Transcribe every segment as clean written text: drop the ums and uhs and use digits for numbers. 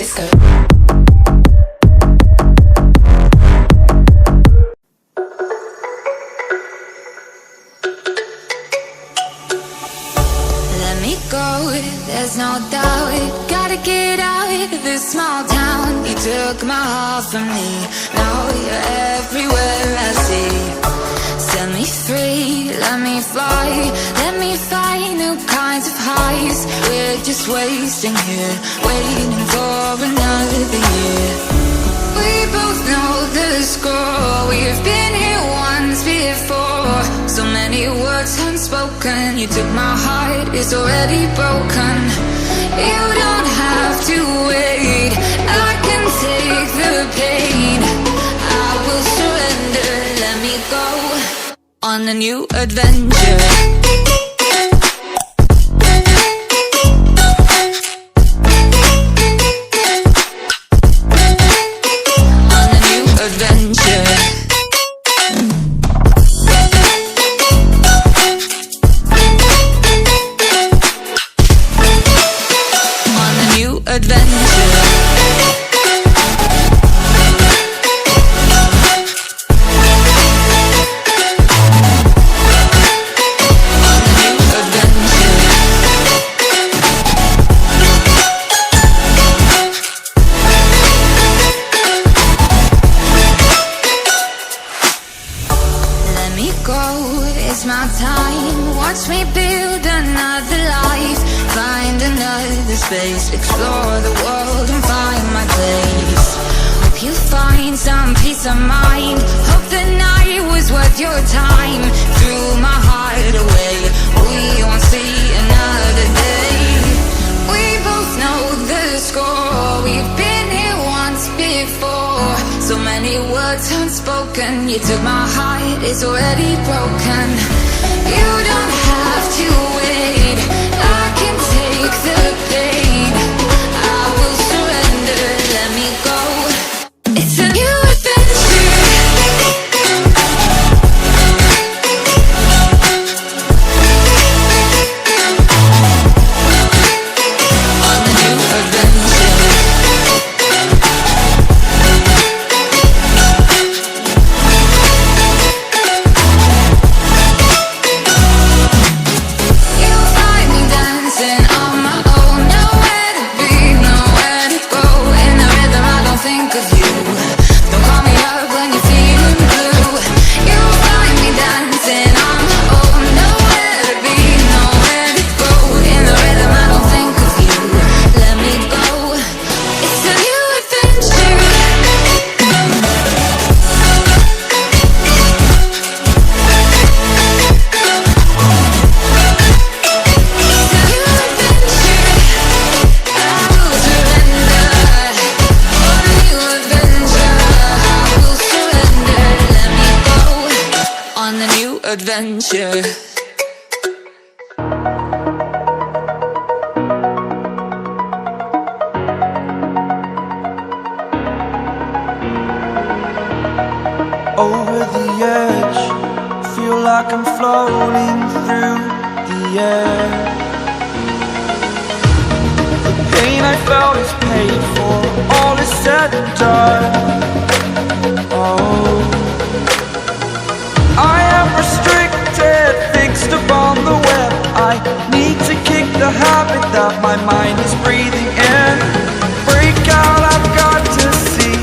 disco. Let me go, there's no doubt. Gotta get out of this small town. You took my heart from me, now you're everywhere I see. Set me free, let me fly. Let me find new kinds of highs. We're just wasting here, waiting for another year. We both know the score. We've been here once before. So many words unspoken. You took my heart, it's already broken. You don't have to wait, I can take the pain. I will surrender, let me go on a new adventure. It's my time, watch me build another life. Find another space, explore the world and find my place. Hope you find some peace of mind. Hope the night was worth your time. Threw my heart away, we won't see another day. We both know the score, we've been here once before. So many words unspoken. You took my heart, it's already broken. You don't have to wait, I can take the pain. I will surrender, let me go. It's a new adventure. On a new adventure. Adventure. Over the edge, feel like I'm floating through the air. The pain I felt is paid for, all is said and done. Oh, I am restricted, fixed upon the web. I need to kick the habit that my mind is breathing in. Break out, I've got to see.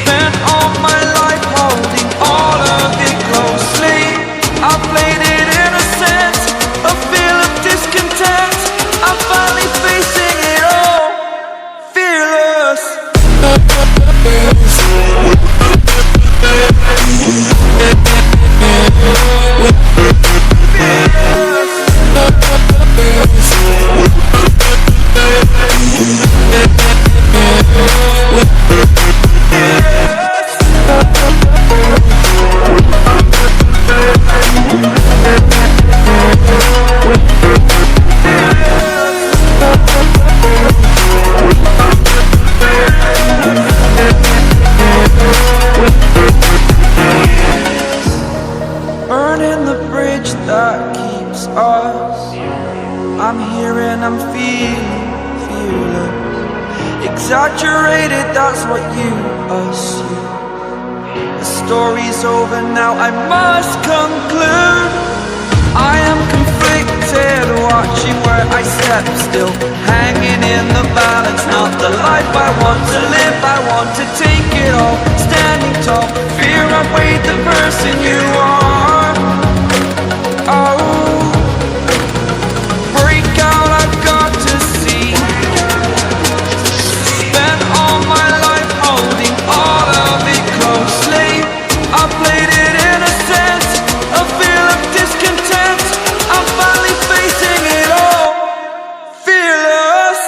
Spent all my life holding all of it closely. I played it innocent, a feel of discontent. I'm finally facing it all. exaggerated, that's what you assume. The story's over now, I must conclude. I am conflicted, watching where I step still, hanging in the balance. Not the life I want to live, I want to take it all, standing tall. Fear outweighed the person you are. Oh, break out, I've got to see. Spent all my life holding all of it closely. I played it in a sense, a feel of discontent. I'm finally facing it all, fearless.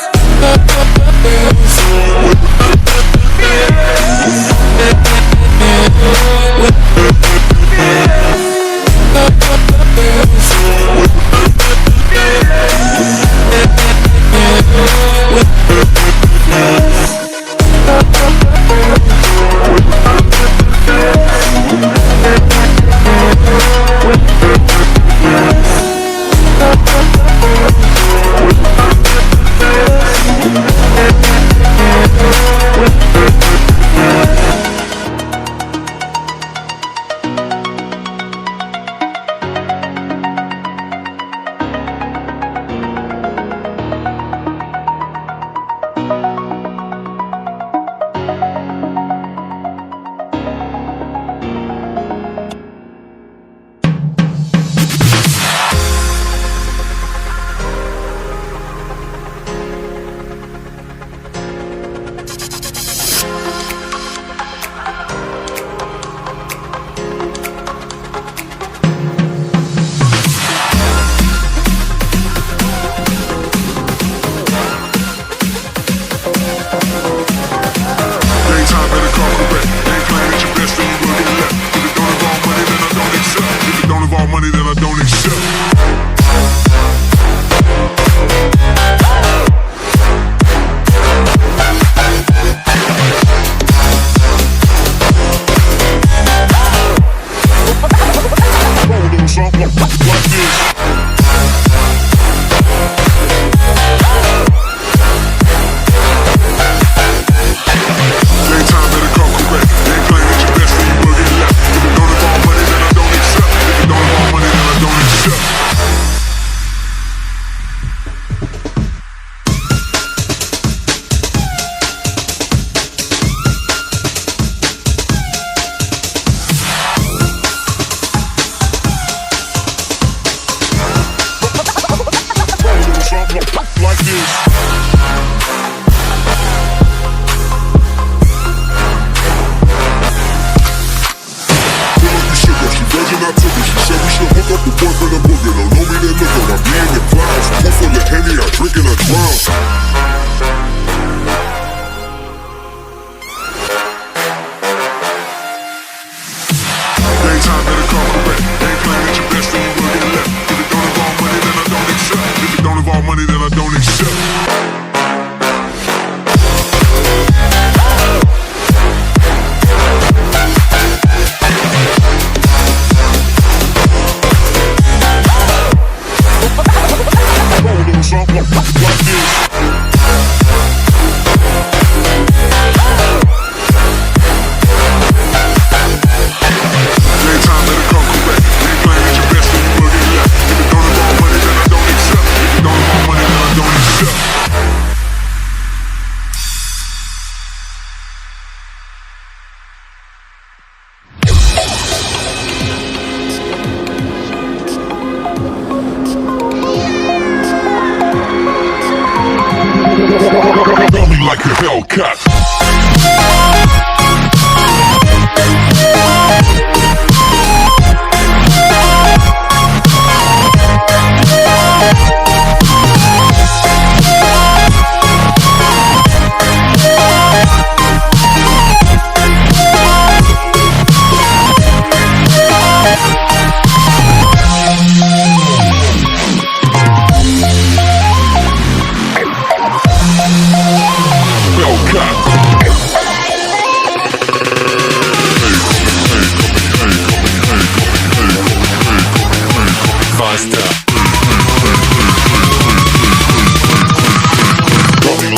Like a Hellcat.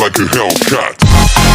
Like a Hellcat.